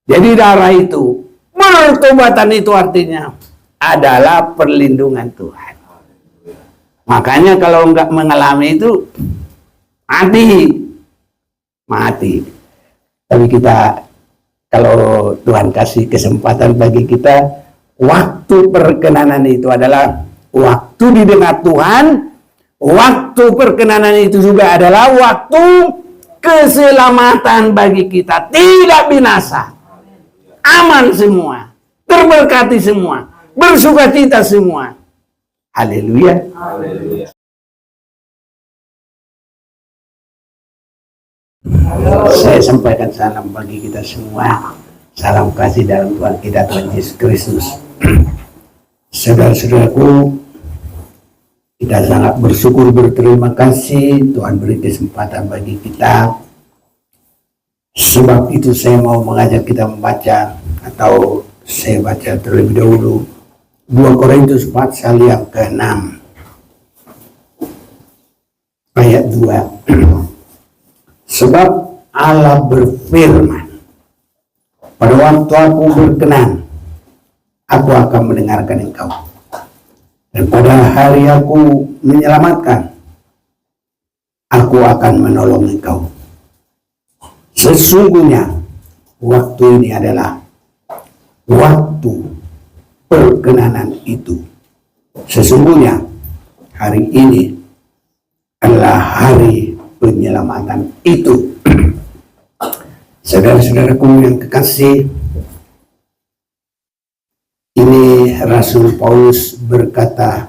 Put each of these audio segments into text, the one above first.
Jadi darah itu, pertobatan itu artinya adalah perlindungan Tuhan. Makanya kalau nggak mengalami itu mati. Tapi kita, kalau Tuhan kasih kesempatan bagi kita, waktu perkenanan itu adalah waktu didengar Tuhan. Waktu perkenanan itu juga adalah waktu keselamatan bagi kita, tidak binasa, aman semua, terberkati semua, bersukacita semua. Haleluya. Haleluya. Saya sampaikan salam bagi kita semua. Salam kasih dalam Tuhan kita, Tuhan Yesus Kristus. Saudara-saudaraku, kita sangat bersyukur, berterima kasih Tuhan beri kesempatan bagi kita. Sebab itu saya mau mengajak kita membaca, atau saya baca terlebih dahulu 2 Korintus pasal yang ke-6 ayat 2. Sebab Allah berfirman, pada waktu aku berkenan, aku akan mendengarkan engkau. Dan pada hari aku menyelamatkan, aku akan menolong engkau. Sesungguhnya waktu ini adalah waktu perkenanan itu. Sesungguhnya hari ini adalah hari penyelamatan itu. Saudara-saudaraku yang kekasih, ini Rasul Paulus berkata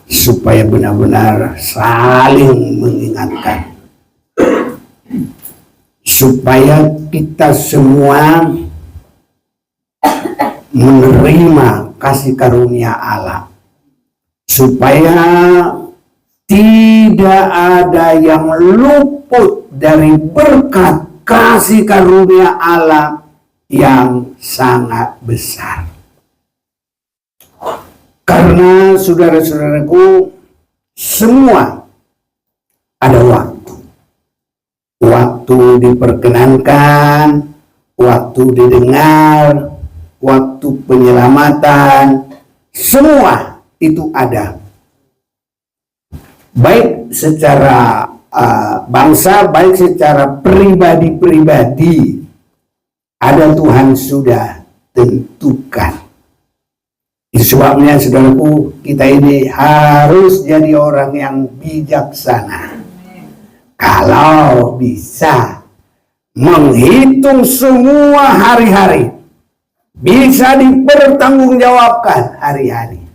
supaya benar-benar saling mengingatkan, supaya kita semua menerima kasih karunia Allah, supaya tidak ada yang luput dari berkat kasih karunia Allah yang sangat besar. Karena saudara-saudaraku, semua ada waktu. Waktu diperkenankan, waktu didengar, waktu penyelamatan, semua itu ada. Baik secara bangsa, baik secara pribadi-pribadi, ada Tuhan sudah tentukan. Sebabnya saudaraku, kita ini harus jadi orang yang bijaksana. Kalau bisa menghitung semua hari-hari, bisa dipertanggungjawabkan hari-hari.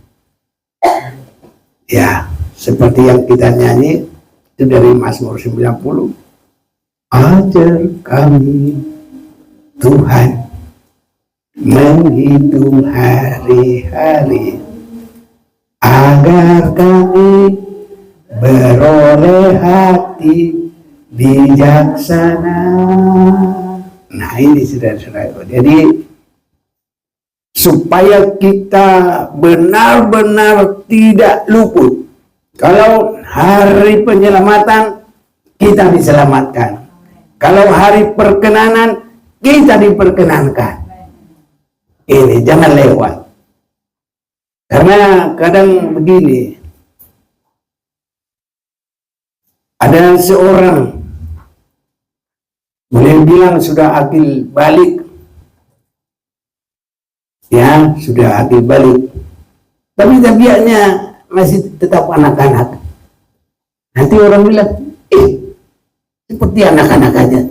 Ya, seperti yang kita nyanyi itu dari Mazmur 90. Ajar kami Tuhan menghitung hari-hari, agar kami beroleh hati bijaksana. Nah ini saudara-saudara, jadi supaya kita benar-benar tidak luput. Kalau hari penyelamatan kita diselamatkan, kalau hari perkenanan kita diperkenankan. Ini jangan lewat. Karena kadang begini, ada seorang boleh bilang sudah akil balik, ya sudah akil balik, tapi tabiatnya masih tetap anak-anak. Nanti orang bilang, seperti anak-anak aja.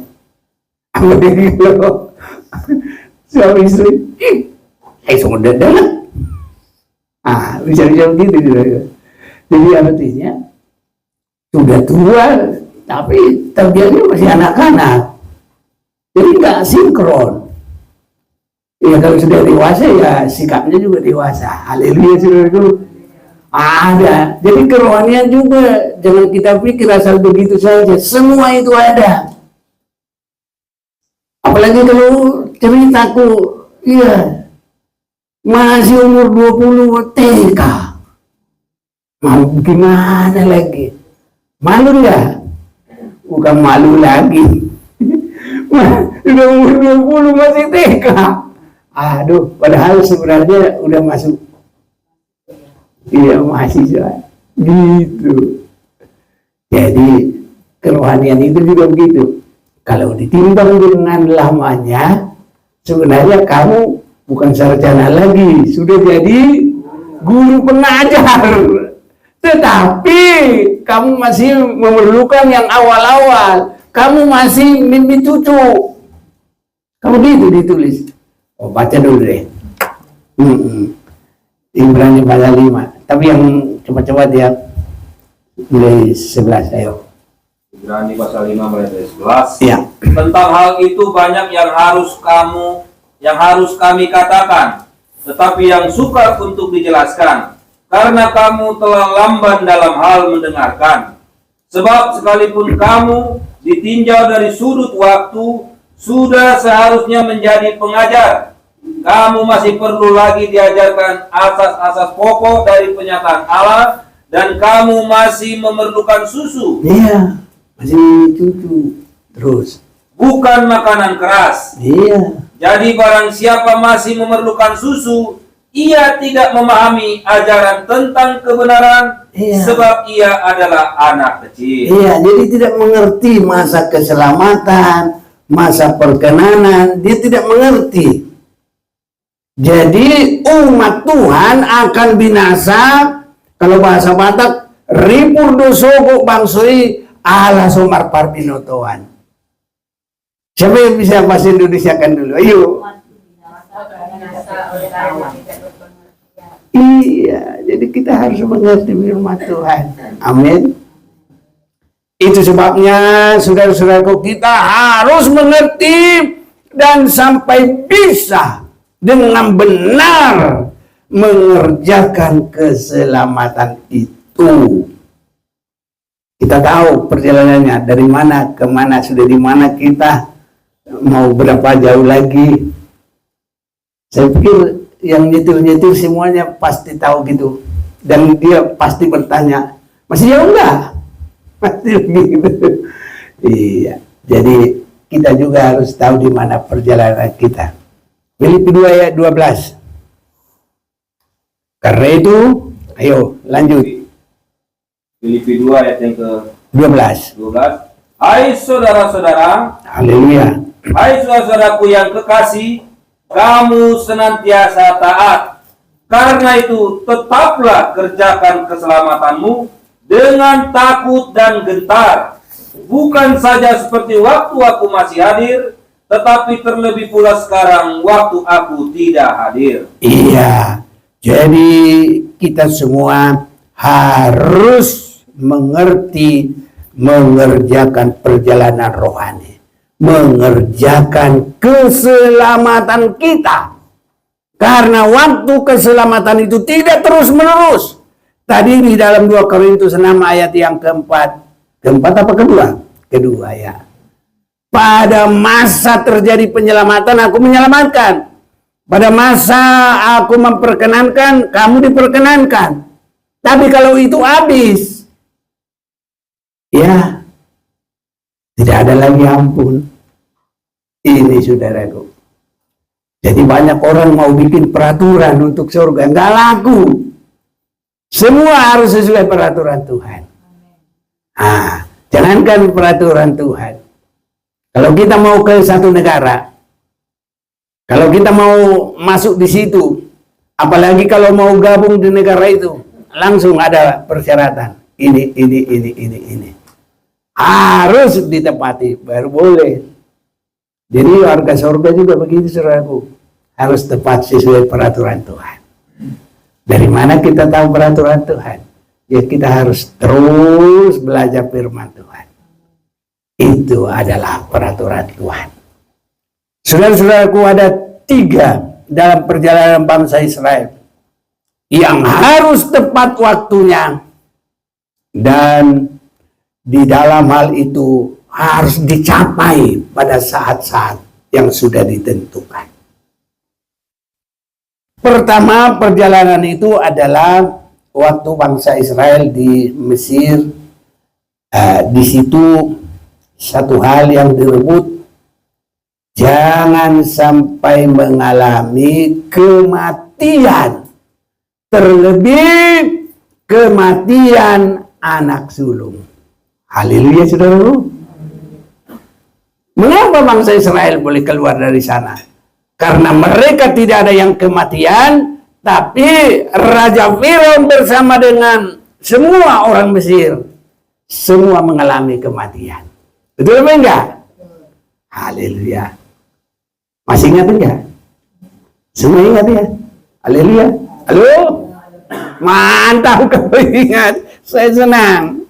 Apa dia gitu? Suami istri, semua dadah. Bisa-bisa begitu. Jadi artinya sudah tua, tapi tabiatnya masih anak-anak. Jadi nggak sinkron. Ya kalau sudah dewasa ya sikapnya juga dewasa. Haleluya saudaraku. Ada. Jadi kerohanian juga jangan kita pikir asal begitu saja. Semua itu ada. Apalagi kalau ceritaku, iya, masih umur 20 TK. Mau gimana lagi? Malu nggak? Bukan malu lagi. Udah umur 20 masih TK. Aduh, padahal sebenarnya udah masuk. Iya, mahasiswa. Gitu. Jadi kerohanian itu juga begitu. Kalau ditimbang dengan lamanya, sebenarnya kamu bukan sarjana lagi, sudah jadi guru pengajar. Tetapi kamu masih memerlukan yang awal-awal. Kamu masih mimpi cucu. Kamu gitu ditulis. Oh, baca dulu deh. Ibrani pasal 5. Tapi yang coba-coba dia mulai 11, ayo. Ibrani pasal 5 mulai dari 11. Ya. Tentang hal itu banyak yang harus kami katakan, tetapi yang sukar untuk dijelaskan, karena kamu telah lamban dalam hal mendengarkan. Sebab sekalipun kamu ditinjau dari sudut waktu, sudah seharusnya menjadi pengajar. Kamu masih perlu lagi diajarkan asas-asas pokok dari penyataan Allah, dan kamu masih memerlukan susu. Iya, masih cucu. Terus. Bukan makanan keras. Iya. Jadi barang siapa masih memerlukan susu, ia tidak memahami ajaran tentang kebenaran, sebab ia adalah anak kecil. Iya, jadi tidak mengerti masa keselamatan, masa perkenanan, dia tidak mengerti. Jadi umat Tuhan akan binasa, kalau bahasa Batak, ripur dosogo bangsoi ala somar parbinotoan. Siapa yang bisa bahasa Indonesia kan dulu? Ayo. Iya, jadi kita harus mengerti firman Tuhan. Amin. Itu sebabnya saudara-saudaraku, kita harus mengerti dan sampai bisa dengan benar mengerjakan keselamatan itu. Kita tahu perjalanannya dari mana ke mana, sudah di mana kita, mau berapa jauh lagi. Saya pikir yang nyetir-nyetir semuanya pasti tahu gitu, dan dia pasti bertanya, masih jauh nggak? Pasti begitu. Iya, jadi kita juga harus tahu di mana perjalanan kita. Filipi 2 ayat 12. Karena itu, ayo lanjut. Filipi 2 ayat yang ke-12. Hai saudara-saudara, haleluya. Hai saudaraku yang kekasih, kamu senantiasa taat. Karena itu tetaplah kerjakan keselamatanmu dengan takut dan gentar. Bukan saja seperti waktu aku masih hadir, tetapi terlebih pula sekarang waktu aku tidak hadir. Iya, jadi kita semua harus mengerti, mengerjakan perjalanan rohani, mengerjakan keselamatan kita. Karena waktu keselamatan itu tidak terus menerus. Tadi di dalam 2 Korintus 6 ayat yang keempat apa kedua? Kedua ya. Pada masa terjadi penyelamatan, aku menyelamatkan. Pada masa aku memperkenankan, kamu diperkenankan. Tapi kalau itu habis, ya tidak ada lagi ampun. Ini saudaraku. Jadi banyak orang mau bikin peraturan untuk surga, nggak laku. Semua harus sesuai peraturan Tuhan. Ah, jangankan peraturan Tuhan. Kalau kita mau ke satu negara, kalau kita mau masuk di situ, apalagi kalau mau gabung di negara itu, langsung ada persyaratan. Ini. Harus ditepati, baru boleh. Jadi warga surga juga begitu, saudaraku. Harus tepat sesuai peraturan Tuhan. Dari mana kita tahu peraturan Tuhan? Ya kita harus terus belajar firman Tuhan. Itu adalah peraturan Tuhan. Saudara-saudaraku, ada 3 dalam perjalanan bangsa Israel yang harus tepat waktunya, dan di dalam hal itu harus dicapai pada saat-saat yang sudah ditentukan. Pertama, perjalanan itu adalah waktu bangsa Israel di Mesir. Di situ satu hal yang direbut jangan sampai mengalami kematian, terlebih kematian anak sulung. Haleluya, saudaraku. Mengapa bangsa Israel boleh keluar dari sana? Karena mereka tidak ada yang kematian, tapi Raja Firaun bersama dengan semua orang Mesir, semua mengalami kematian. Betul apa enggak? Haleluya. Masih ingat enggak? Semua ingat ya? Haleluya. Halo? Mantap kalau ingat. Saya senang.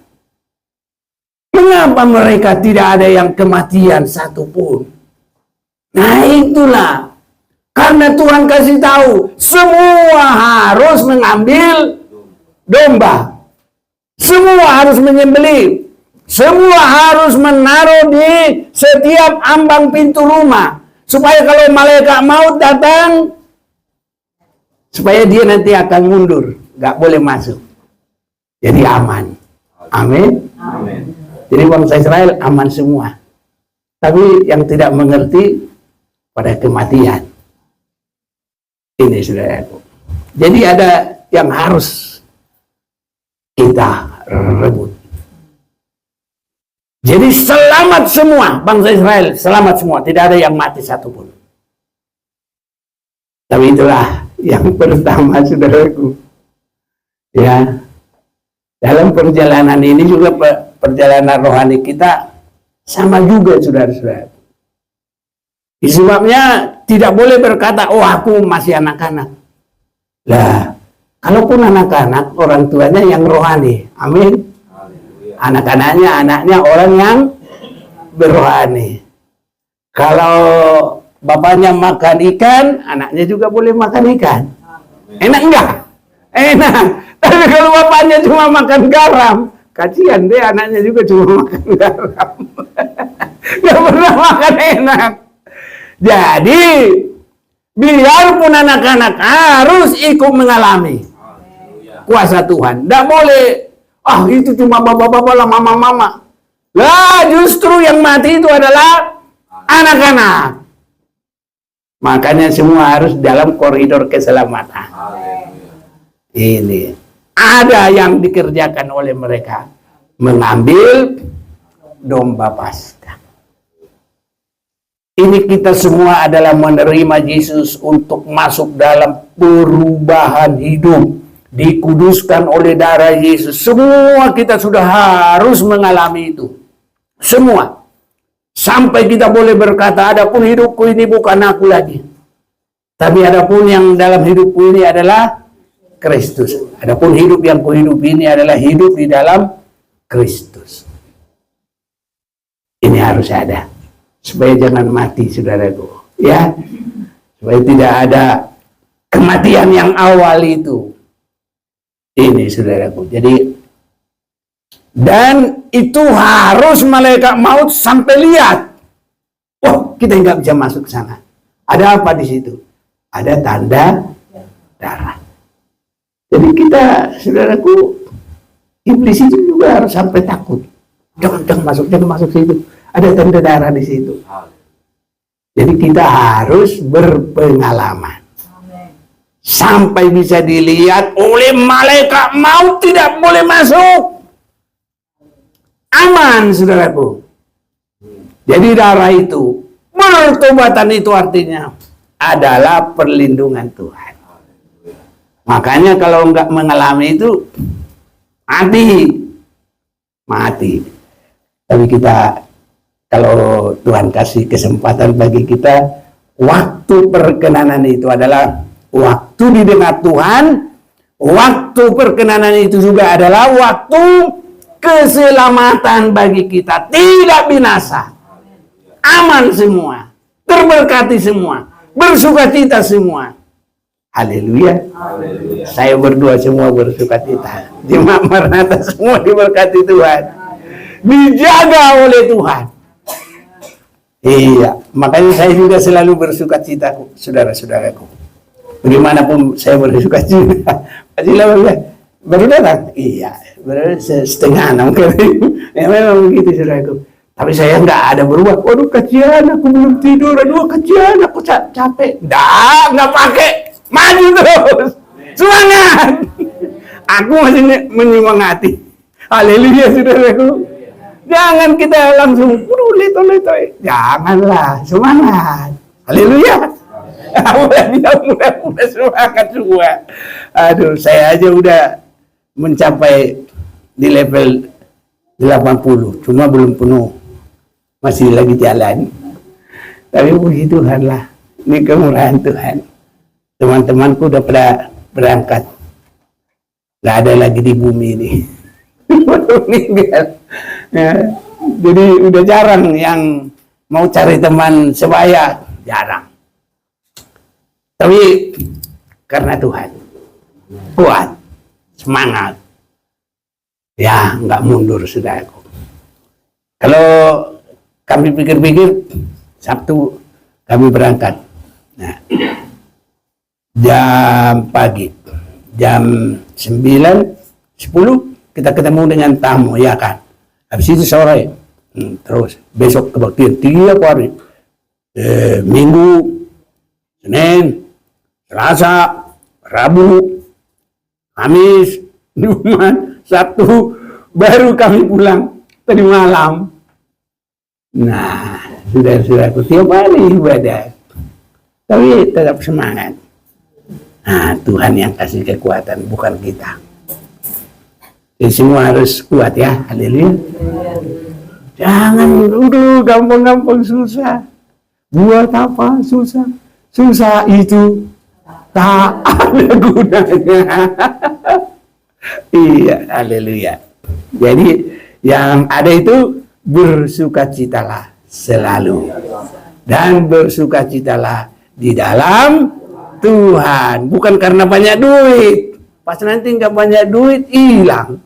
Mengapa mereka tidak ada yang kematian satupun? Nah itulah. Karena Tuhan kasih tahu, semua harus mengambil domba. Semua harus menyembelih. Semua harus menaruh di setiap ambang pintu rumah. Supaya kalau malaikat maut datang, supaya dia nanti akan mundur. Gak boleh masuk. Jadi aman. Amin. Amin. Jadi bangsa Israel aman semua. Tapi yang tidak mengerti pada kematian. Ini saudaraku. Jadi ada yang harus kita rebut. Jadi selamat semua bangsa Israel, selamat semua, tidak ada yang mati satupun. Tapi itulah yang pertama saudaraku. Ya, dalam perjalanan ini juga perjalanan rohani kita sama juga saudara-saudara. Sebabnya tidak boleh berkata, oh aku masih anak-anak. Lah, kalaupun anak-anak, orang tuanya yang rohani. Amin. Anak-anaknya, anaknya orang yang berrohani. Kalau bapaknya makan ikan, anaknya juga boleh makan ikan. Enak enggak? Enak. Tapi kalau bapaknya cuma makan garam, kasihan deh anaknya juga cuma makan garam. Gak pernah makan enak. Jadi, biarpun anak-anak harus ikut mengalami kuasa Tuhan. Tidak boleh, itu cuma bapak-bapak lah, mama-mama. Lah, justru yang mati itu adalah anak-anak. Makanya semua harus dalam koridor keselamatan. Ini. Ada yang dikerjakan oleh mereka. Mengambil domba Paskah. Ini kita semua adalah menerima Yesus untuk masuk dalam perubahan hidup. Dikuduskan oleh darah Yesus. Semua kita sudah harus mengalami itu. Semua. Sampai kita boleh berkata, adapun hidupku ini bukan aku lagi. Tapi adapun yang dalam hidupku ini adalah Kristus. Adapun hidup yang kuhidup ini adalah hidup di dalam Kristus. Ini harus ada. Supaya jangan mati, saudaraku. Ya. Supaya tidak ada kematian yang awal itu. Ini, saudaraku. Jadi, dan itu harus malaikat maut sampai lihat. Wah, kita nggak bisa masuk ke sana. Ada apa di situ? Ada tanda darah. Jadi kita, saudaraku, iblis itu juga harus sampai takut. Jangan masuk situ. Ada tanda darah di situ. Jadi kita harus berpengalaman. Sampai bisa dilihat oleh malaikat maut, tidak boleh masuk. Aman, saudaraku. Jadi darah itu, pertobatan itu artinya adalah perlindungan Tuhan. Makanya kalau enggak mengalami itu, mati. Tapi kita, kalau Tuhan kasih kesempatan bagi kita, waktu perkenanan itu adalah waktu didengar Tuhan. Waktu perkenanan itu juga adalah waktu keselamatan bagi kita. Tidak binasa. Aman semua. Terberkati semua. Bersukacita semua. Haleluya. Saya berdua semua bersukacita. Jemaat Maranatha semua diberkati Tuhan. Dijaga oleh Tuhan. Iya, makanya saya juga selalu bersukacita, saudara-saudaraku. Bagaimanapun saya bersukacita. Baru datang? Iya, baru setengah 6 kali. Ya, memang begitu, saudaraku. Tapi saya nggak ada berubah. Waduh, kasihan, aku belum tidur. Aduh, kasihan, aku capek. Nggak pakai. Maju terus. Semangat. Aku masih menyemangati. Haleluya, saudaraku. Jangan kita langsung, leto-leto. Janganlah, semangat. Haleluya. Mudah-mudahan semangat semua. Aduh, saya aja udah mencapai di level 80, cuma belum penuh. Masih lagi jalan. Tapi puji Tuhan lah. Ini kemurahan Tuhan. Teman-temanku udah pada berangkat. Gak ada lagi di bumi ini. Ya, jadi udah jarang yang mau cari teman sebaya. Jarang. Tapi karena Tuhan kuat, semangat, ya nggak mundur, saudaraku. Kalau kami pikir-pikir, Sabtu kami berangkat. Nah, jam pagi, jam 9, 10 kita ketemu dengan tamu, ya kan. Habis itu sore, terus besok kebaktian 3 hari, Minggu, Senin, Selasa, Rabu, Kamis, Jumat, Sabtu, baru kami pulang tadi malam. Nah, saudara-saudaraku, tiap hari ibadah, tapi tetap semangat. Nah, Tuhan yang kasih kekuatan, bukan kita. Jadi semua harus kuat ya, haleluya. Jangan udah gampang-gampang susah. Buat apa susah? Susah itu tak ada gunanya. Iya, haleluya. Jadi yang ada itu bersukacitalah selalu. Dan bersukacitalah di dalam Tuhan. Bukan karena banyak duit. Pas nanti nggak banyak duit, hilang.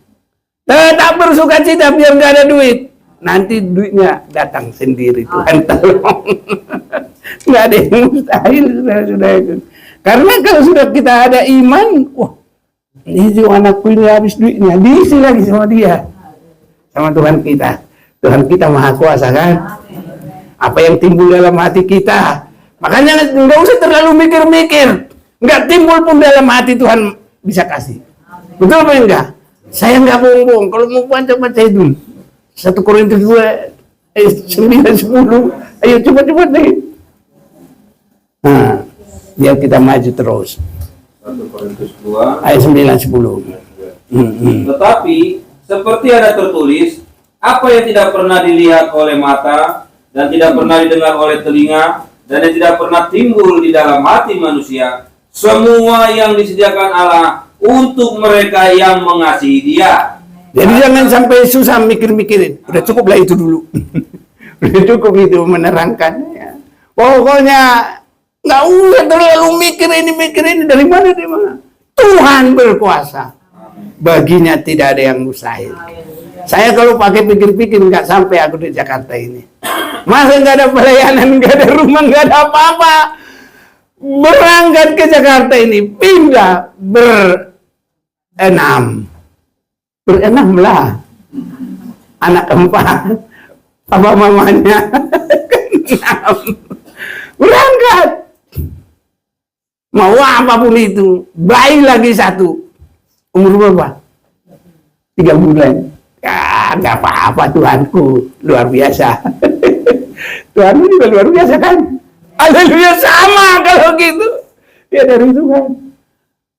Tetap bersukacita biar nggak ada duit. Nanti duitnya datang sendiri, Tuhan tolong. Nggak ada yang mustahil, saudara-saudara. Karena kalau sudah kita ada iman, wah, ini anakku ini habis duitnya, diisi lagi sama dia, sama Tuhan kita. Tuhan kita maha kuasa kan? Apa yang timbul dalam hati kita, makanya nggak usah terlalu mikir-mikir. Nggak timbul pun dalam hati, Tuhan bisa kasih. Betul apa enggak? Saya nggak bohong-bohong. Kalau mau baca itu 1 Korintus 9-10. Ayo cepat-cepat nih. Nah, biar kita maju terus. 1 Korintus 2 ayat 9-10. Tetapi seperti ada tertulis, apa yang tidak pernah dilihat oleh mata dan tidak pernah didengar oleh telinga dan yang tidak pernah timbul di dalam hati manusia, semua yang disediakan Allah untuk mereka yang mengasihi Dia. Jadi jangan sampai susah mikir-mikirin. Udah cukup lah itu dulu. Udah cukup itu menerangkannya. Pokoknya nggak usah terlalu mikir ini dari mana. Tuhan berkuasa. Baginya tidak ada yang mustahil. Saya kalau pakai pikir-pikir nggak sampai aku di Jakarta ini. Masa nggak ada pelayanan, nggak ada rumah, nggak ada apa-apa. Berangkat ke Jakarta ini, pindah berenam lah. Anak keempat, papa mamanya keenam. Berangkat. Mau apapun itu, bayi lagi 1. Umur berapa? 3 bulan. Ya, nggak apa-apa, Tuhanku luar biasa. Tuhanku juga luar biasa kan? Haleluya, sama kalau gitu. Ya dari Tuhan.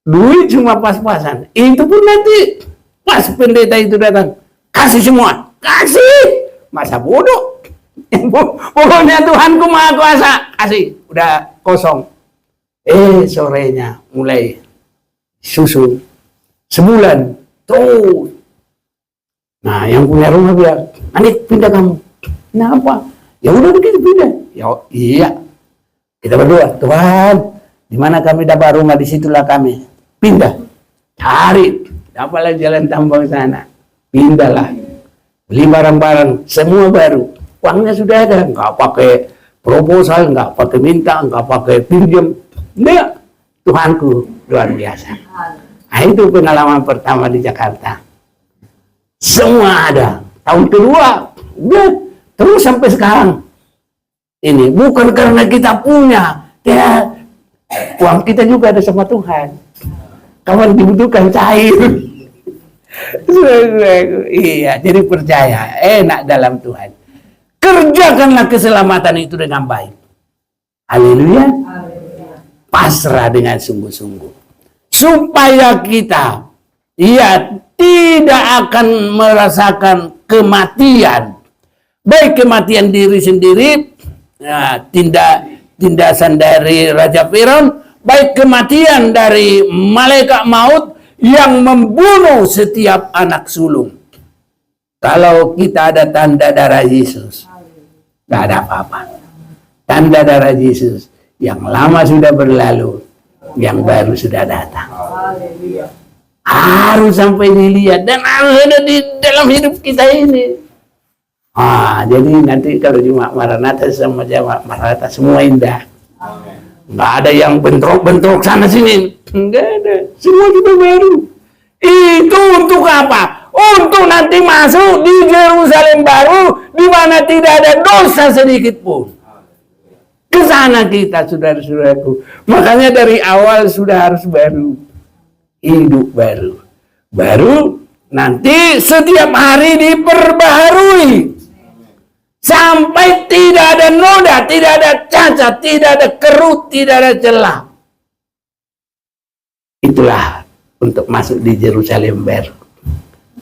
Duit cuma pas-pasan. Itu pun nanti pas pendeta itu datang, kasih semua. Kasih. Masa bodoh. Pokoknya Tuhanku maha kuasa. Kasih. Udah kosong. Sorenya mulai susun. Sebulan. Tuh. Nah, yang punya rumah bilang, Anik pindah kamu. Kenapa? Ya udah begitu pindah. Ya iya. Kita berdoa, Tuhan, di mana kami dapat rumah, disitulah kami pindah. Cari, dapatlah jalan tambang sana. Pindahlah. Beli barang-barang, semua baru. Uangnya sudah ada, nggak pakai proposal, nggak pakai minta, nggak pakai pinjam. Enggak, Tuhanku luar biasa. Nah, itu pengalaman pertama di Jakarta. Semua ada. Tahun kedua, udah Terus sampai sekarang. Ini bukan karena kita punya. Ya, uang kita juga ada sama Tuhan. Kawan dibutuhkan cair. Iya, jadi percaya, enak dalam Tuhan. Kerjakanlah keselamatan itu dengan baik. Haleluya. Pasrah dengan sungguh-sungguh. Supaya kita tidak akan merasakan kematian. Baik kematian diri sendiri, tindasan dari Raja Firaun, baik kematian dari malaikat maut yang membunuh setiap anak sulung. Kalau kita ada tanda darah Yesus, tidak ada apa-apa. Tanda darah Yesus yang lama sudah berlalu, yang baru sudah datang. Harus sampai dilihat dan harus ada di dalam hidup kita ini. Jadi nanti kalau Jumat Maranatha sama Jumat Maranatha semua indah. Nggak ada yang bentrok-bentrok sana sini. Nggak ada. Semua juga baru. Itu untuk apa? Untuk nanti masuk di Yerusalem baru, di mana tidak ada dosa sedikit pun. Ke sana kita, saudara-saudaraku. Makanya dari awal sudah harus baru. Hidup baru. Baru nanti setiap hari diperbaharui. Sampai tidak ada noda, tidak ada cacat, tidak ada kerut, tidak ada celah. Itulah untuk masuk di Yerusalem baru.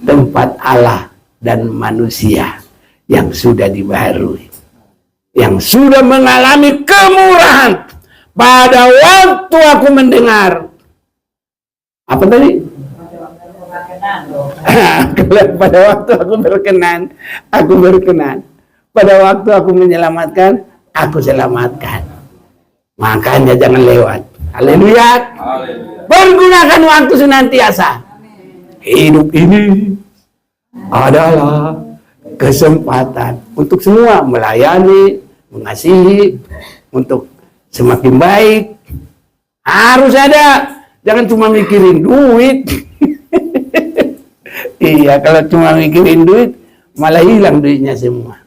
Tempat Allah dan manusia yang sudah dibaharui. Yang sudah mengalami kemurahan. Pada waktu aku mendengar. Apa tadi? Pada waktu aku berkenan. Pada waktu aku menyelamatkan, aku selamatkan. Makanya jangan lewat. Haleluya. Pergunakan waktu senantiasa. Hidup ini adalah kesempatan untuk semua melayani, mengasihi, untuk semakin baik. Harus ada. Jangan cuma mikirin duit. Iya, kalau cuma mikirin duit, malah hilang duitnya semua.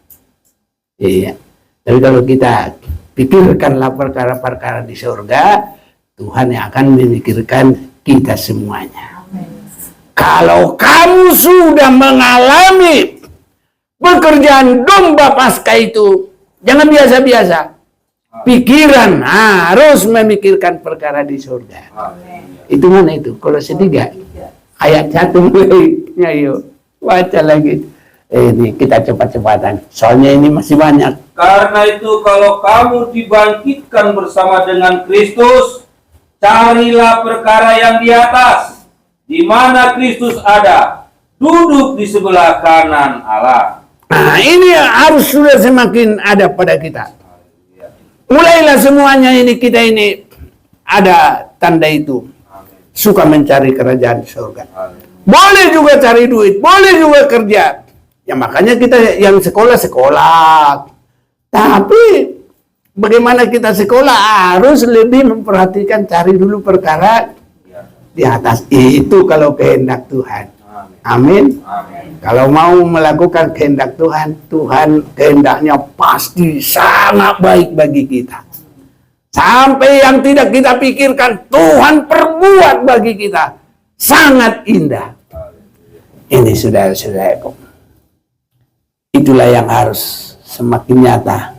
Iya. Tapi kalau kita pikirkanlah perkara-perkara di surga, Tuhan yang akan memikirkan kita semuanya. Kalau kamu sudah mengalami pekerjaan domba Paskah itu, jangan biasa-biasa. Pikiran harus memikirkan perkara di surga. Itu mana itu? Kolose 3 ayat 1 mulainya, yuk baca lagi. Ini kita cepat-cepatan, soalnya ini masih banyak. Karena itu kalau kamu dibangkitkan bersama dengan Kristus, carilah perkara yang di atas, di mana Kristus ada, duduk di sebelah kanan Allah. Nah, ini harus sudah semakin ada pada kita. Mulailah semuanya ini, kita ini ada tanda itu. Suka mencari kerajaan surga. Boleh juga cari duit, boleh juga kerja. Ya makanya kita yang sekolah. Tapi bagaimana kita sekolah harus lebih memperhatikan, cari dulu perkara di atas. Itu kalau kehendak Tuhan. Amin. Kalau mau melakukan kehendak Tuhan, Tuhan kehendaknya pasti sangat baik bagi kita. Sampai yang tidak kita pikirkan, Tuhan perbuat bagi kita. Sangat indah. Ini saudara-saudaraku. Itulah yang harus semakin nyata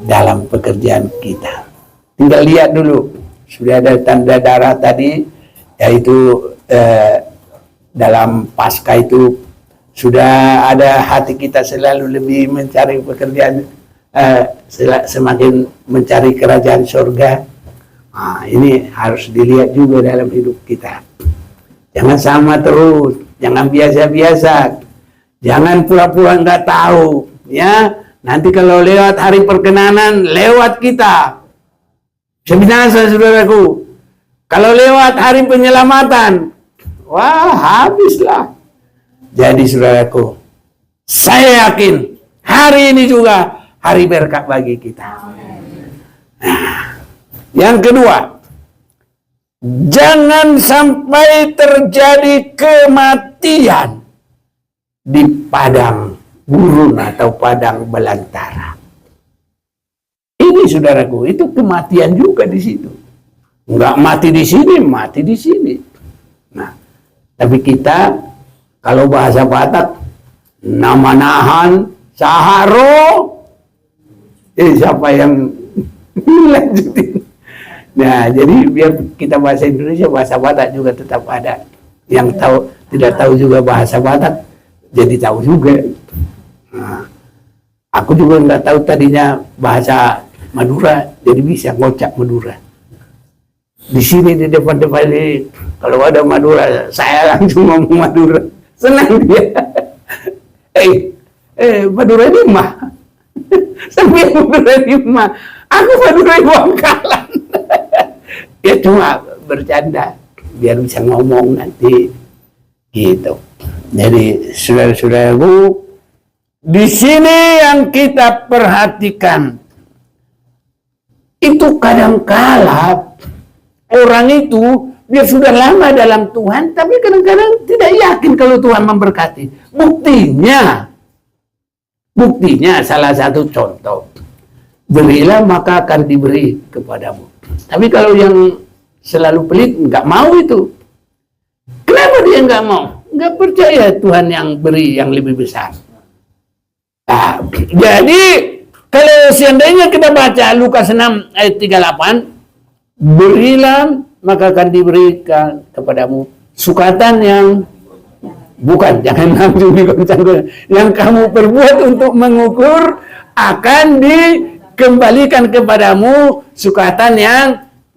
dalam pekerjaan kita. Tinggal lihat dulu. Sudah ada tanda darah tadi, yaitu dalam Paskah itu sudah ada hati kita selalu lebih mencari pekerjaan, semakin mencari kerajaan surga. Ini harus dilihat juga dalam hidup kita. Jangan sama terus, jangan biasa-biasa, jangan pura-pura nggak tahu. Ya, nanti kalau lewat hari perkenanan, lewat kita. Sebinasa saudaraku, kalau lewat hari penyelamatan, wah habislah. Jadi saudaraku, saya yakin hari ini juga hari berkat bagi kita. Nah, yang kedua, jangan sampai terjadi kematian di padang gurun atau padang belantara. Ini saudaraku, itu kematian juga di situ. Enggak mati di sini, mati di sini. Nah, tapi kita kalau bahasa Batak, namanahan saharo. Siapa yang lanjutin? Nah, jadi biar kita bahasa Indonesia, bahasa Batak juga tetap ada. Yang tahu tidak tahu juga bahasa Batak, jadi tahu juga. Nah, aku juga nggak tahu tadinya bahasa Madura, jadi bisa ngocak Madura. Di sini di depan-depan ini, kalau ada Madura, saya langsung ngomong Madura. Senang dia. Madura ini mah. Sampai Madura ini mah. Aku Madura Bangkalan. Ya cuma bercanda, biar bisa ngomong nanti. Gitu. Jadi saudara-saudaraku, di sini yang kita perhatikan, itu kadang-kala orang itu dia sudah lama dalam Tuhan, tapi kadang-kadang tidak yakin kalau Tuhan memberkati. Buktinya salah satu contoh, berilah maka akan diberi kepadamu. Tapi kalau yang selalu pelit nggak mau itu. Kenapa dia nggak mau? Nggak percaya Tuhan yang beri yang lebih besar. Nah, jadi kalau seandainya kita baca Lukas 6 ayat 38, berilah maka akan diberikan kepadamu sukatan yang bukan, jangan langsung digoncang-goncang, yang kamu perbuat untuk mengukur akan dikembalikan kepadamu sukatan yang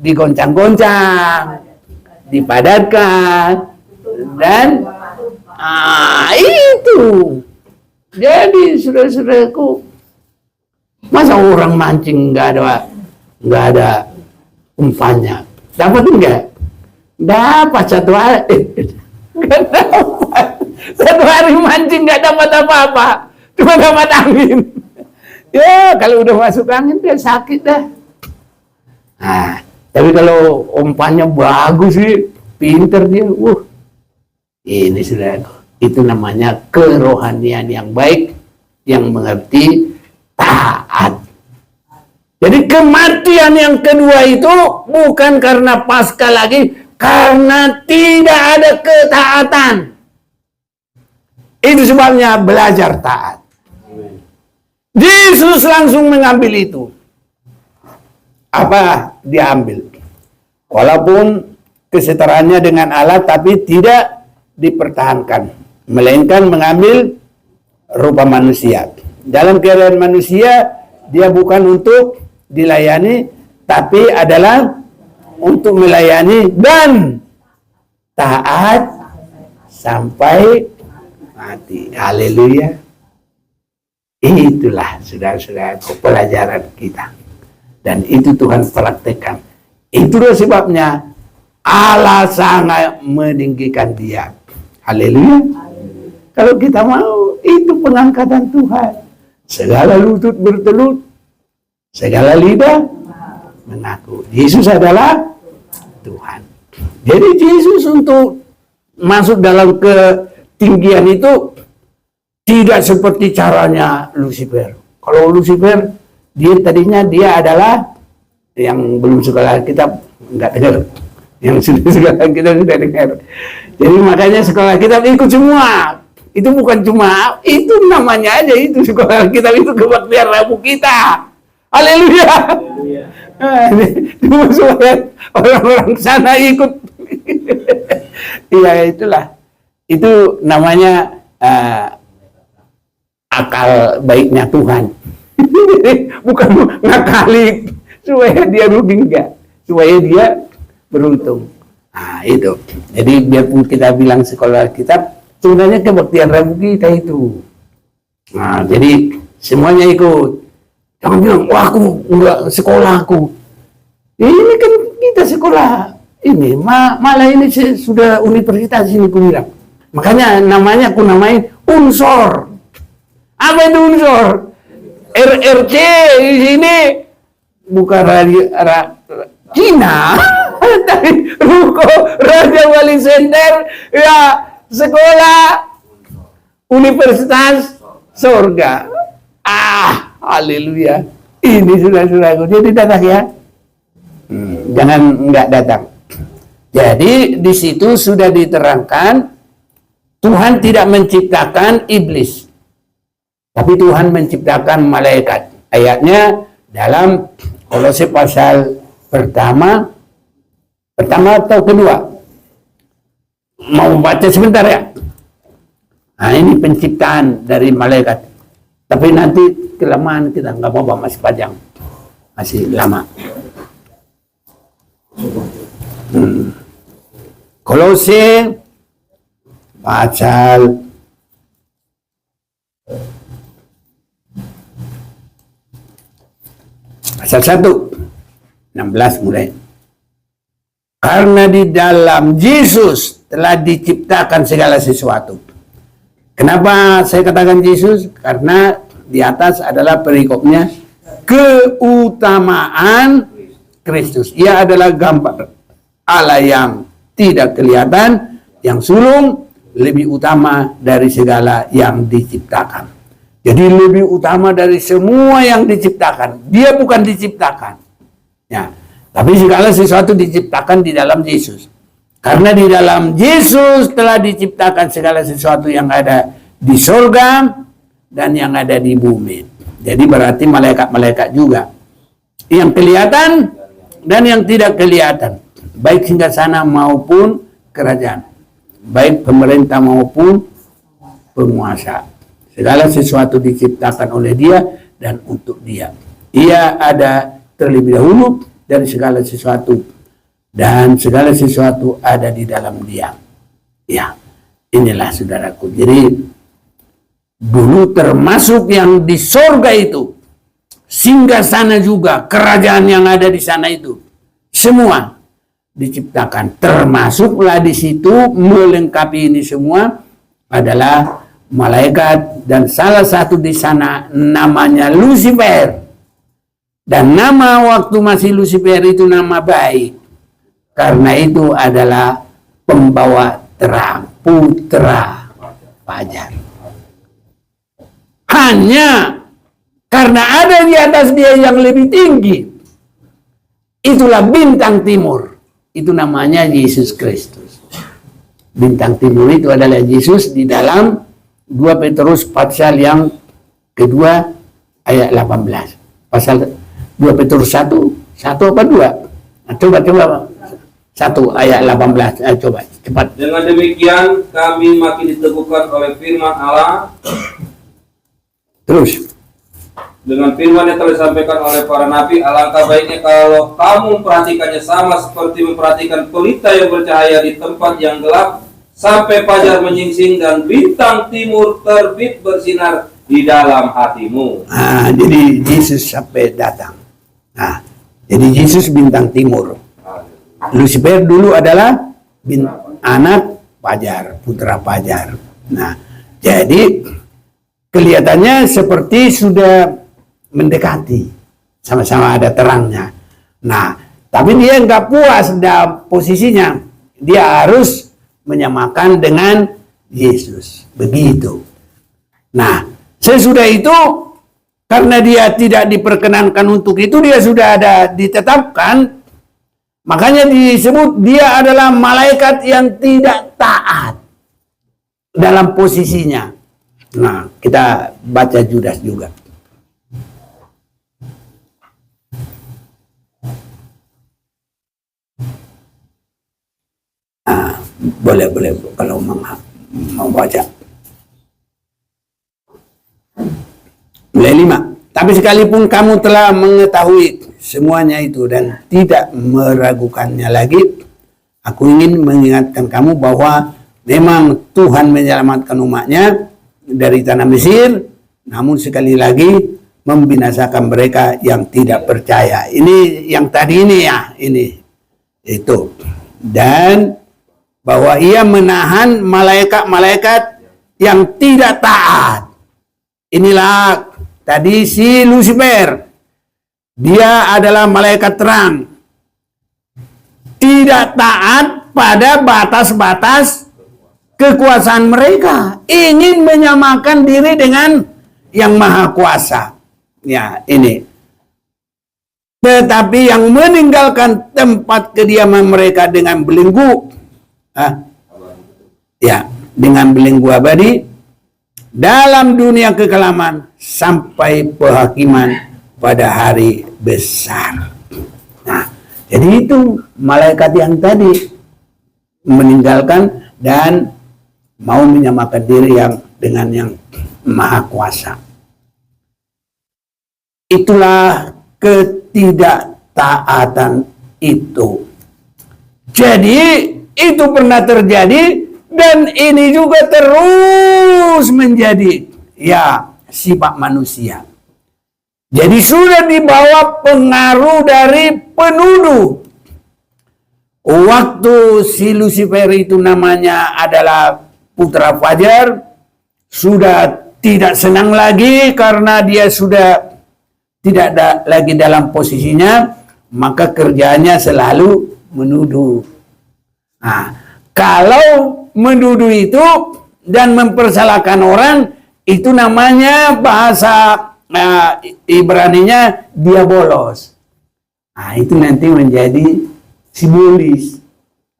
digoncang-goncang, dipadatkan, dan itu. Jadi saudara-saudaraku, masa orang mancing nggak ada umpannya, dapat enggak? Dapat satu hari, nggak dapat. Satu hari mancing nggak dapat apa-apa, cuma dapat angin. Ya kalau udah masuk angin dia sakit dah. Nah, tapi kalau umpannya bagus sih, pinter dia. Ini saudaraku, itu namanya kerohanian yang baik, yang mengerti taat. Jadi kematian yang kedua itu bukan karena pasca lagi, karena tidak ada ketaatan. Itu sebabnya belajar taat. Yesus langsung mengambil itu. Apa diambil? Walaupun kesetaraannya dengan Allah, tapi tidak dipertahankan, melainkan mengambil rupa manusia. Dalam keadaan manusia, dia bukan untuk dilayani, tapi adalah untuk melayani dan taat sampai mati. Haleluya. Itulah saudara-saudara pelajaran kita. Dan itu Tuhan praktekkan. Itulah sebabnya Allah sangat meninggikan dia. Haleluya. Kalau kita mau, itu pengangkatan Tuhan. Segala lutut bertelut, segala lidah mengaku Yesus adalah Tuhan. Jadi Yesus untuk masuk dalam ketinggian itu tidak seperti caranya Lucifer. Kalau Lucifer, dia adalah yang belum sekolah kitab nggak dengar, yang sudah sekolah kitab sudah dengar. Jadi makanya sekolah kitab ikut semua. Itu bukan cuma, itu namanya aja itu sekolah kitab, itu kebaktian Rabu kita. Haleluya. Cuma supaya orang-orang sana ikut. Iya itulah. Itu namanya akal baiknya Tuhan. Bukan ngakali supaya dia rugi, enggak, supaya dia beruntung. Nah itu. Jadi biarpun kita bilang sekolah kitab, sebenarnya kebaktian Rabu kita itu. Nah jadi semuanya ikut. Jangan bilang, wah aku enggak sekolah aku. Ini kan kita sekolah ini, malah ini sudah universitas ini aku bilang. Makanya namanya aku namain unsor. Apa itu unsor? RRC di sini bukan Cina, tapi Ruko Raja Wali Center, ya sekolah universitas surga. Haleluya. Ini saudara-saudaraku. Jadi datang ya. Jangan nggak datang. Jadi di situ sudah diterangkan Tuhan tidak menciptakan iblis, tapi Tuhan menciptakan malaikat. Ayatnya dalam Kolose pasal pertama atau kedua. Mau baca sebentar ya. Nah, ini penciptaan dari malaikat. Tapi nanti kelamaan kita nggak mau bahas, masih panjang, masih lama. Kolose pasal pasal 1 16 mulai. Karena di dalam Yesus telah diciptakan segala sesuatu. Kenapa saya katakan Yesus? Karena di atas adalah perikopnya keutamaan Kristus. Ia adalah gambar Allah yang tidak kelihatan, yang sulung, lebih utama dari segala yang diciptakan. Jadi lebih utama dari semua yang diciptakan. Dia bukan diciptakan. Ya, tapi segala sesuatu diciptakan di dalam Yesus. Karena di dalam Yesus telah diciptakan segala sesuatu yang ada di surga dan yang ada di bumi. Jadi berarti malaikat-malaikat juga. Yang kelihatan dan yang tidak kelihatan. Baik singgasana maupun kerajaan. Baik pemerintah maupun penguasa. Segala sesuatu diciptakan oleh Dia dan untuk Dia. Ia ada terlebih dahulu dari segala sesuatu. Dan segala sesuatu ada di dalam Dia. Ya, inilah saudaraku. Jadi, dulu termasuk yang di sorga itu. Singgasana juga, kerajaan yang ada di sana itu. Semua diciptakan, termasuklah di situ melengkapi ini semua adalah malaikat, dan salah satu di sana namanya Lucifer. Dan nama waktu masih Lucifer itu nama baik, karena itu adalah pembawa terang, putra fajar. Hanya karena ada di atas dia yang lebih tinggi, itulah bintang timur. Itu namanya Yesus Kristus. Bintang timur itu adalah Yesus di dalam 2 Petrus pasal yang kedua ayat 18. Pasal 2 Petrus 1 apa 2? Nah, coba 1 ayat 18. Coba cepat. Dengan demikian kami makin diteguhkan oleh firman Allah. Terus. Dengan firman yang telah disampaikan oleh para nabi, alangkah baiknya kalau kamu memperhatikannya sama seperti memperhatikan pelita yang bercahaya di tempat yang gelap, sampai fajar menyingsing dan bintang timur terbit bersinar di dalam hatimu. Jadi Yesus sampai datang. Jadi Yesus bintang timur. Lucifer dulu adalah anak fajar, putra fajar. Jadi kelihatannya seperti sudah mendekati, sama-sama ada terangnya. Tapi dia nggak puas dalam posisinya. Dia harus menyamakan dengan Yesus. Begitu. Sesudah itu, karena dia tidak diperkenankan untuk itu, dia sudah ada ditetapkan. Makanya disebut dia adalah malaikat yang tidak taat dalam posisinya. Kita baca Judas juga. Boleh kalau mau baca. Mulai 5. Tapi sekalipun kamu telah mengetahui semuanya itu dan tidak meragukannya lagi, aku ingin mengingatkan kamu bahwa memang Tuhan menyelamatkan umatnya dari tanah Mesir, namun sekali lagi membinasakan mereka yang tidak percaya. Ini yang tadi ini ya, itu. Dan bahwa ia menahan malaikat-malaikat yang tidak taat. Inilah tadi si Lucifer. Dia adalah malaikat terang. Tidak taat pada batas-batas kekuasaan mereka. Ingin menyamakan diri dengan yang maha kuasa. Ya, ini. Tetapi yang meninggalkan tempat kediaman mereka dengan belenggu, ya, dengan belenggu abadi dalam dunia kekelaman sampai penghakiman pada hari besar. Nah, jadi itu malaikat yang tadi meninggalkan dan mau menyamakan diri yang dengan yang maha kuasa. Itulah ketidaktaatan itu. Jadi itu pernah terjadi dan ini juga terus menjadi ya sifat manusia. Jadi sudah dibawa pengaruh dari penuduh. Waktu si Lucifer itu namanya adalah putra fajar, sudah tidak senang lagi karena dia sudah tidak lagi dalam posisinya, maka kerjanya selalu menuduh. Nah, kalau menuduh itu dan mempersalahkan orang, itu namanya bahasa Ibraninya diabolos. Nah, itu nanti menjadi simbolis.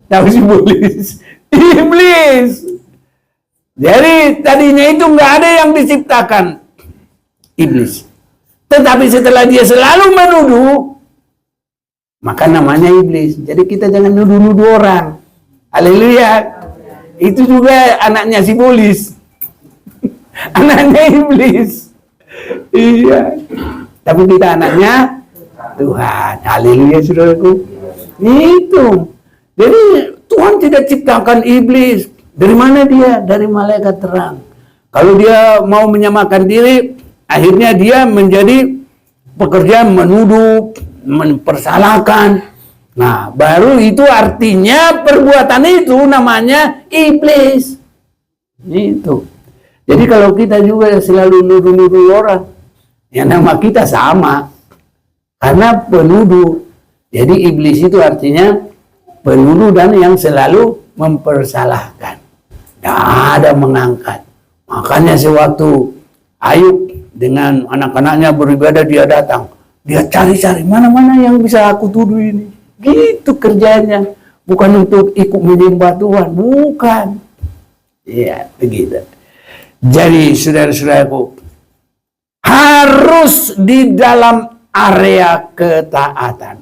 Tahu simbolis? Iblis. Jadi tadinya itu nggak ada yang diciptakan iblis. Tetapi setelah dia selalu menuduh, maka namanya iblis. Jadi kita jangan nuduh-nuduh orang. Haleluya. Itu juga anaknya simbolis. Anaknya iblis. Iya. Tapi kita anaknya Tuhan. Haleluya, saudaraku. Itu. Jadi Tuhan tidak ciptakan iblis. Dari mana dia? Dari malaikat terang. Kalau dia mau menyamakan diri, akhirnya dia menjadi pekerjaan menuduh, mempersalahkan. Nah, baru itu artinya perbuatan itu namanya iblis. Itu. Jadi kalau kita juga selalu nuduh-nuduh orang, ya nama kita sama. Karena penuduh. Jadi iblis itu artinya penuduh dan yang selalu mempersalahkan. Tidak ada mengangkat. Makanya sewaktu Ayub dengan anak-anaknya beribadah, dia datang. Dia cari-cari mana-mana yang bisa aku tuduh ini. Gitu kerjanya. Bukan untuk ikut menyembah Tuhan. Bukan. Ya, begitu. Jadi saudara-saudaraku, harus di dalam area ketaatan.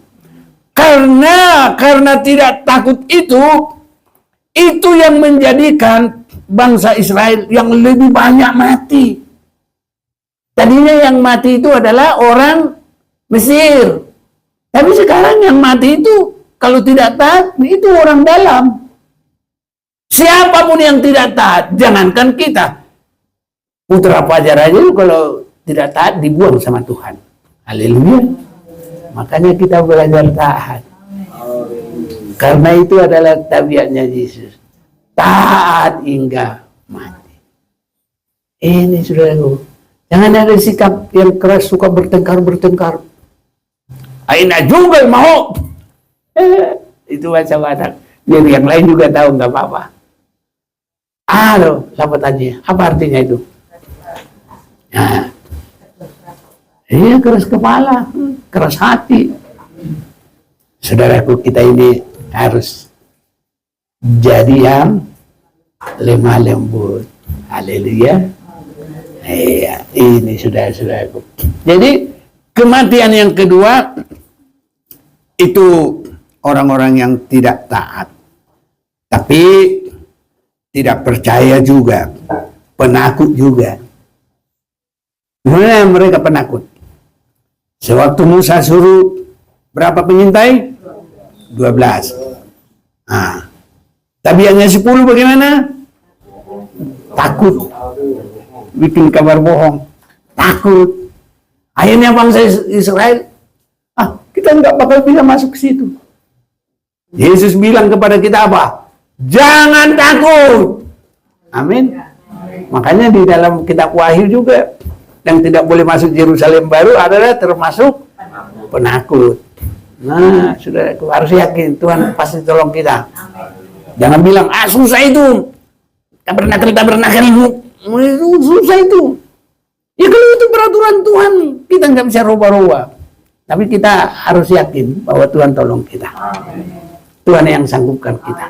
Karena tidak takut itu yang menjadikan bangsa Israel yang lebih banyak mati. Tadinya yang mati itu adalah orang Mesir. Tapi sekarang yang mati itu kalau tidak taat itu orang dalam. Siapapun yang tidak taat, jangankan kita. Putra fajar aja kalau tidak taat dibuang sama Tuhan. Haleluya. Makanya kita belajar taat. Karena itu adalah tabiatnya Yesus. Taat hingga mati. Ini saudaraku. Jangan ada sikap yang keras, suka bertengkar. Aina juga mau. Itu macam-macam. Biar yang lain juga tahu, nggak apa-apa. Lapat aja. Apa artinya itu? Nah, iya, keras kepala, keras hati. Saudaraku, kita ini harus jadi yang lemah lembut. Haleluya. Iya, ini saudara-saudaraku. Jadi kematian yang kedua itu orang-orang yang tidak taat, tapi tidak percaya juga, penakut juga. Gimana mereka penakut? Sewaktu Musa suruh berapa pengintai? 12. Nah, tabiatnya 10 bagaimana? Takut. Bikin kabar bohong. Takut. Akhirnya bangsa Israel, kita nggak bakal bisa masuk ke situ. Yesus bilang kepada kita apa? Jangan takut. Amin. Makanya di dalam kitab Wahyu juga, yang tidak boleh masuk Yerusalem baru adalah termasuk penakut. Nah, saudaraku, harus yakin Tuhan pasti tolong kita. Jangan bilang, susah itu. Tabernakel itu susah itu. Ya kalau itu peraturan Tuhan, kita nggak bisa rubah-rubah. Tapi kita harus yakin bahwa Tuhan tolong kita. Tuhan yang sanggupkan kita.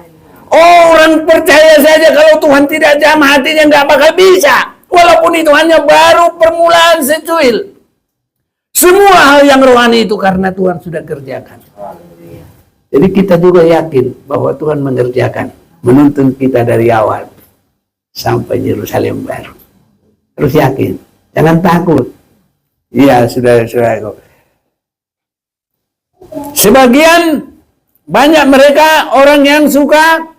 Orang percaya saja kalau Tuhan tidak jamah hatinya nggak bakal bisa. Walaupun itu hanya baru permulaan secuil. Semua hal yang rohani itu karena Tuhan sudah kerjakan. Jadi kita juga yakin bahwa Tuhan mengerjakan. Menuntun kita dari awal sampai Yerusalem baru. Terus yakin. Jangan takut. Iya, saudara-saudaraku. Sebagian banyak mereka orang yang suka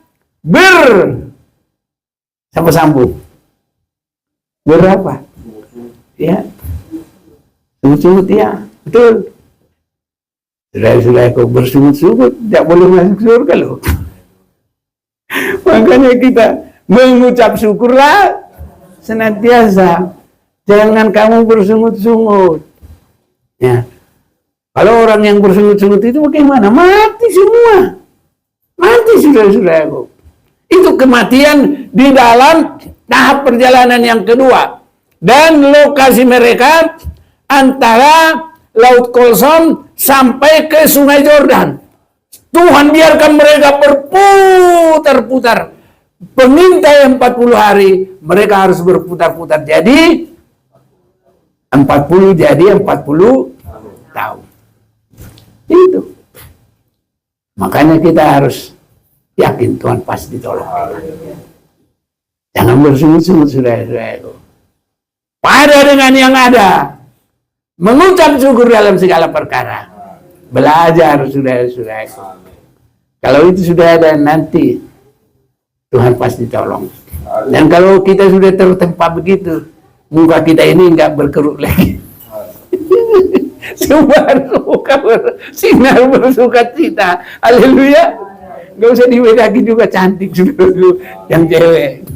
sambu-sambu. Berapa? Ya. Sungut-sungut ya. Betul. Saudara-saudaraku, bersungut-sungut tidak boleh masuk surga loh. Makanya kita mengucap syukurlah senantiasa. Jangan kamu bersungut-sungut. Ya. Kalau orang yang bersungut-sungut itu bagaimana? Mati semua. Mati saudara-saudaraku. Itu kematian di dalam tahap perjalanan yang kedua. Dan lokasi mereka antara Laut Kolson sampai ke Sungai Jordan. Tuhan biarkan mereka berputar-putar. Pengintai 40 hari, mereka harus berputar-putar. Jadi 40 tahun. Itu. Makanya kita harus yakin Tuhan pasti tolong. Jangan bersungut-sungut saudara-saudara. Pada dengan yang ada. Mengucap syukur dalam segala perkara. Belajar saudara-saudara. Kalau itu sudah ada nanti Tuhan pasti tolong. Dan kalau kita sudah tertempa begitu, muka kita ini enggak berkerut lagi. Suka bersinar bersuka cita. Haleluya. Gak usah dibedakin juga cantik dulu. Yang cewek,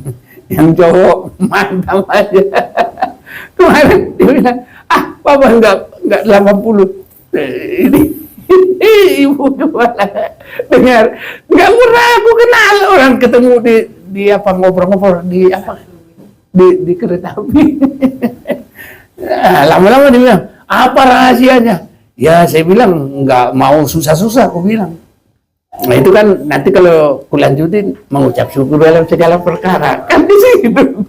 yang cowok mantap aja. Kemarin dia bilang, papa enggak 80. Ini ibu kepala dengar, nggak pernah aku kenal orang ketemu di apa ngobrol-ngobrol di kereta api. Lama-lama dia bilang, apa rahasianya? Ya saya bilang nggak mau susah-susah, aku bilang. Nah itu kan nanti kalau kulanjutin mengucap syukur dalam segala perkara kan di situ.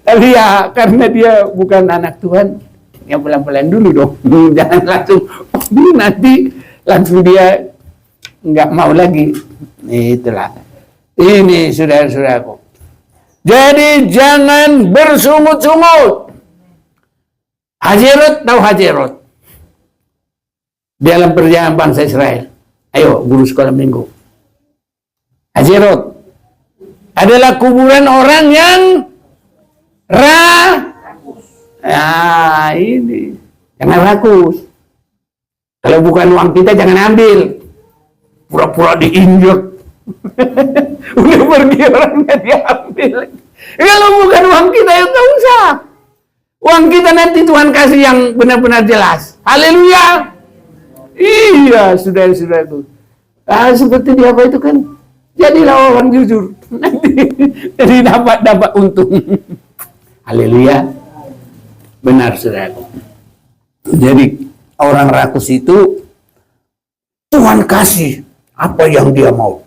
Tapi ya karena dia bukan anak Tuhan, yang pelan-pelan dulu dong. Jangan langsung nanti langsung dia nggak mau lagi. Itulah. Ini saudara-saudaraku. Jadi jangan bersungut-sungut. Hajerot, tahu Hajerot? Dalam perjalanan bangsa Israel. Ayo, guru sekolah minggu. Hajerot adalah kuburan orang yang ini. Jangan rakus. Kalau bukan uang kita jangan ambil. Pura-pura diinjek. Udah pergi orangnya diambil. Kalau bukan uang kita ya nggak usah. Uang kita nanti Tuhan kasih yang benar-benar jelas. Haleluya. Iya, saudara-saudara itu. Seperti di apa itu kan. Jadilah orang jujur. Nanti jadi dapat untung. Haleluya. Benar, saudaraku. Jadi orang rakus itu Tuhan kasih apa yang dia mau.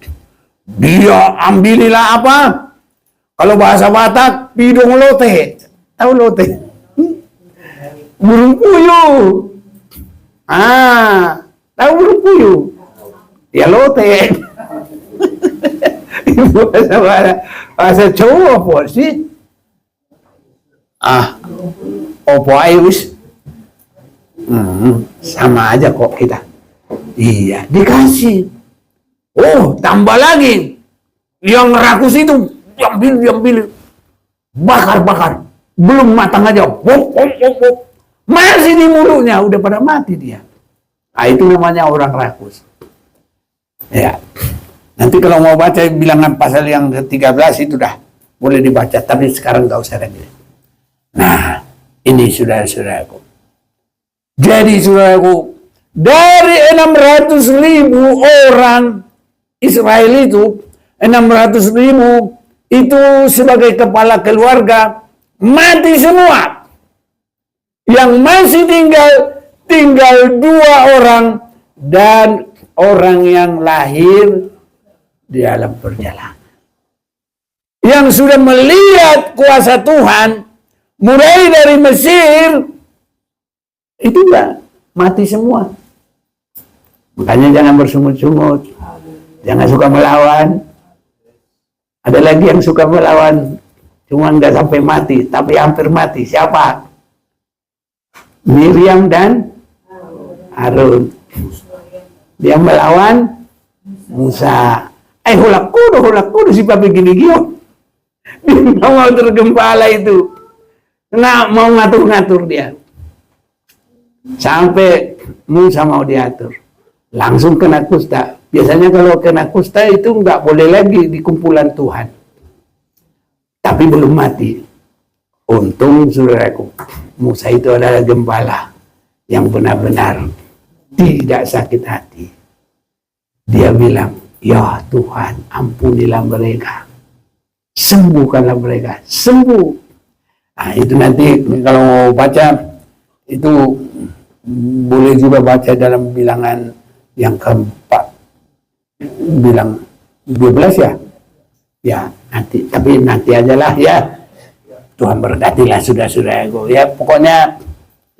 Dia ambililah apa? Kalau bahasa Batak, pidong lote. Tahu lote? Burung puyuh. Tahu burung puyuh? Ya lote. Bahasa Jawa apa sih? Opo ayus. Sama aja kok kita. Iya, dikasih. Oh, tambah lagi. Yang rakus itu diambil. Bakar. Belum matang aja. Masih di mulutnya, udah pada mati dia. Itu namanya orang rakus. Ya. Nanti kalau mau baca bilangan pasal yang ke-13 itu dah boleh dibaca, tapi sekarang nggak usah lagi. Nah, ini saudara-saudaraku. Jadi saudaraku, dari 600.000 orang Israel itu, 600.000 itu sebagai kepala keluarga mati semua. Yang masih tinggal 2 orang, dan orang yang lahir di dalam perjalanan. Yang sudah melihat kuasa Tuhan mulai dari Mesir, itu enggak mati semua. Makanya jangan bersungut-sungut, jangan suka melawan. Ada lagi yang suka melawan, cuma nggak sampai mati, tapi hampir mati. Siapa? Miriam dan Harun. Dia melawan Musa. Hulak kudu si papi gini-gini. Dia nggak mau tergempala itu. Nggak mau ngatur-ngatur dia. Sampai Musa mau diatur. Langsung kena kusta. Biasanya kalau kena kusta itu nggak boleh lagi di kumpulan Tuhan. Tapi belum mati. Untung saudaraku, Musa itu adalah gembala yang benar-benar tidak sakit hati. Dia bilang, ya Tuhan, ampunilah mereka. Sembuhkanlah mereka. Sembuh. Nah, itu nanti kalau mau baca, itu boleh juga baca dalam bilangan yang keempat. Bilang 12 ya? Ya, nanti. Tapi nanti ajalah ya. Tuhan berkatilah sudah-sudah. Ya, pokoknya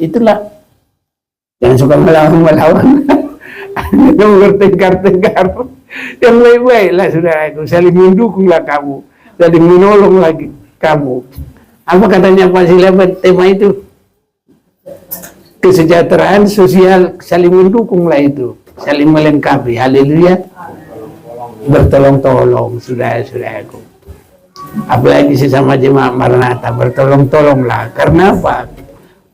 itulah. Jangan suka melawan-melawan. Yang bertengkar-tengkar. Yang baik-baik lah saudaraku. Saling mendukunglah kamu. Saling menolong lagi kamu. Apa katanya Pak Silaban tema itu? Kesejahteraan sosial, saling mendukunglah itu. Saling melengkapi. Haleluya. Bertolong-tolong saudara-saudaraku. Apalagi sesama jemaat Maranatha, bertolong-tolonglah. Karena apa?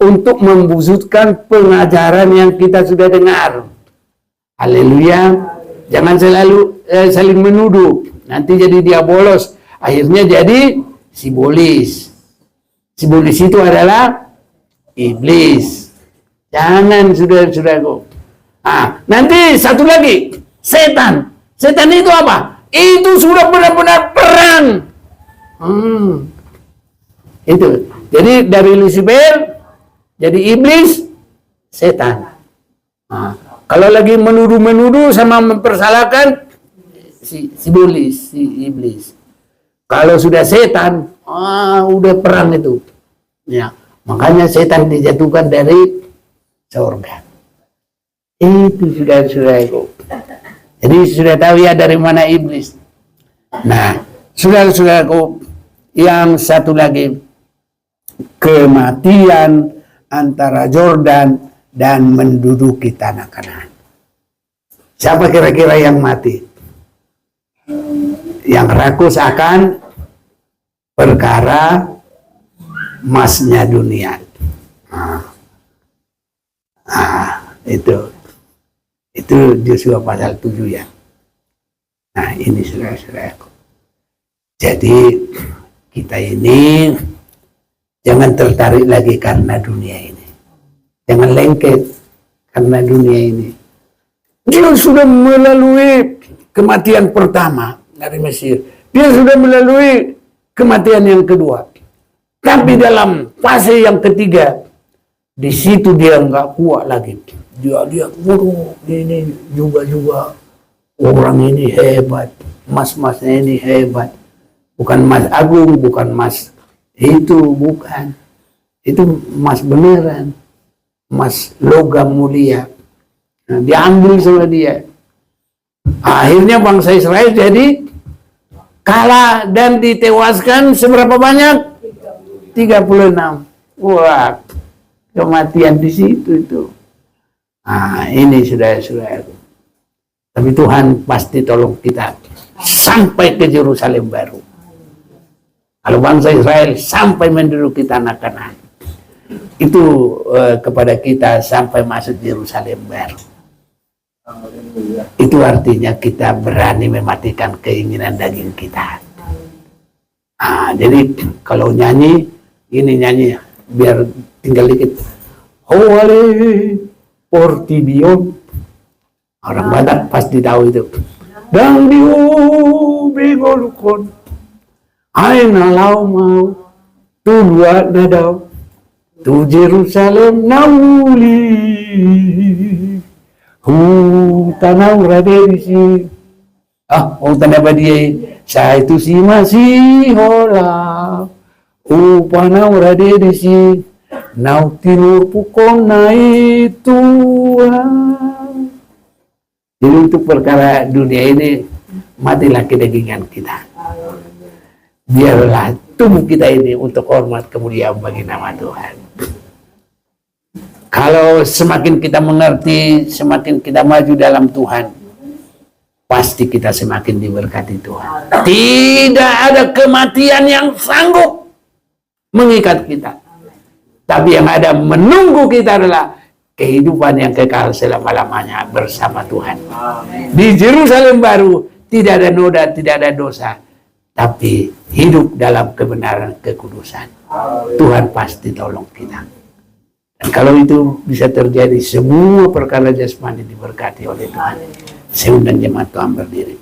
Untuk membusukkan pengajaran yang kita sudah dengar. Haleluya. Jangan selalu saling menuduh. Nanti jadi dia bolos. Akhirnya jadi sibolis. Sibolis itu adalah iblis. Jangan saudara-saudaraku. Nanti satu lagi, setan. Setan itu apa? Itu sudah benar-benar perang. Itu. Jadi dari Lucifer jadi iblis, setan. Kalau lagi menuduh-menuduh sama mempersalahkan si iblis, si iblis. Kalau sudah setan, udah perang itu. Ya, makanya setan dijatuhkan dari surga. Itu sudah itu. Jadi sudah tahu ya dari mana iblis. Nah, saudara-saudaraku, yang satu lagi, kematian antara Yordan dan menduduki tanah Kanaan. Siapa kira-kira yang mati? Yang rakus akan perkara emasnya dunia. Itu Yosua pasal 7 ya. Nah, ini saudara-saudaraku. Jadi kita ini jangan tertarik lagi karena dunia ini. Jangan lengket karena dunia ini. Dia sudah melalui kematian pertama dari Mesir. Dia sudah melalui kematian yang kedua. Tapi dalam fase yang ketiga, di situ dia nggak kuat lagi. Dia lihat, waduh, ini juga orang ini hebat. Mas-masnya ini hebat. Bukan Mas Agung, bukan Mas itu, bukan. Itu Mas beneran. Mas logam mulia. Nah, diambil sama dia. Akhirnya bangsa Israel jadi kalah dan ditewaskan seberapa banyak? 36. Wah, kematian di situ itu. Ini saudara-saudara. Tapi Tuhan pasti tolong kita sampai ke Yerusalem baru. Kalau bangsa Israel sampai menduduki tanah Kanaan, itu kepada kita sampai masuk Yerusalem baru. Itu artinya kita berani mematikan keinginan daging kita. Jadi kalau nyanyi, ini nyanyi biar tinggal dikit. Hoale Portibion. Orang Batak pasti tahu itu. Dang diu bengolukon. Aina lau mau tudua nadau. Tu Jerusalem nauli tanah radesi tanah badie sa itu si masih hola panah radesi nau tinur pukon na itu. Jadi untuk perkara dunia ini matilah kedagingan kita. Biarlah tubuh kita ini untuk hormat kemuliaan bagi nama Tuhan. Kalau semakin kita mengerti, semakin kita maju dalam Tuhan, pasti kita semakin diberkati Tuhan. Tidak ada kematian yang sanggup mengikat kita. Tapi yang ada menunggu kita adalah kehidupan yang kekal selama-lamanya bersama Tuhan. Di Yerusalem baru tidak ada noda, tidak ada dosa, tapi hidup dalam kebenaran kekudusan. Tuhan pasti tolong kita. Dan kalau itu bisa terjadi, semua perkara jasmani diberkati oleh Tuhan. Saya undang jemaat Tuhan berdiri.